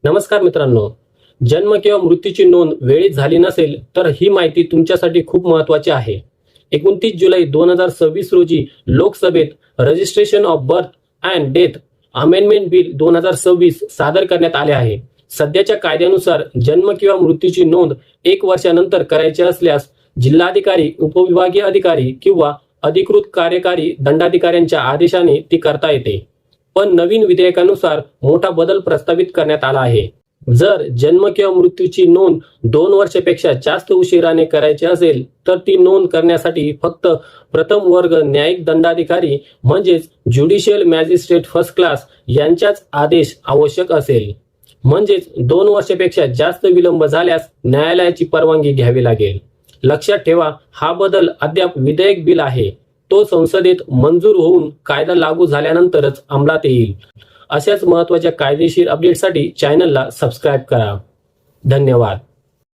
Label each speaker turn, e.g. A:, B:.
A: नमस्कार मित्रांनो, जन्म किंवा मृत्यूची नोंद वेळीच झाली नसेल तर ही माहिती तुमच्यासाठी खूप महत्त्वाची आहे. 29 जुलै 2026 रोजी लोकसभेत registration of birth and death amendment bill 2026 सादर करण्यात आले आहे. सध्याच्या कायद्यानुसार जन्म किंवा मृत्यूची नोंद 1 वर्षानंतर करायची असल्यास जिल्हाधिकारी, उपविभागीय अधिकारी किंवा अधिकृत कार्यकारी दंडाधिकाऱ्यांच्या आदेशाने ती करता येते. पण नवीन विधेयकानुसार मोठा बदल प्रस्तावित करण्यात आला आहे. जर जन्म किंवा मृत्यूची नोंद 2 वर्षापेक्षा जास्त उशिराने करायची असेल तर ती नोंद करण्यासाठी फक्त प्रथम वर्ग न्यायिक दंडाधिकारी म्हणजेच ज्युडिशियल मॅजिस्ट्रेट फर्स्ट क्लास यांचाच आदेश आवश्यक असेल. म्हणजेच 2 वर्षापेक्षा जास्त विलंब झाल्यास न्यायालयाची परवानगी घ्यावी लागेल. लक्षात ठेवा, हा बदल अद्याप विधेयक बिल आहे. तो संसदेत मंजूर होऊन कायदा लागू झाल्यानंतरच अंमलात येईल. अशाच महत्त्वाच्या कायदेशीर अपडेटसाठी चॅनलला सबस्क्राईब करा. धन्यवाद.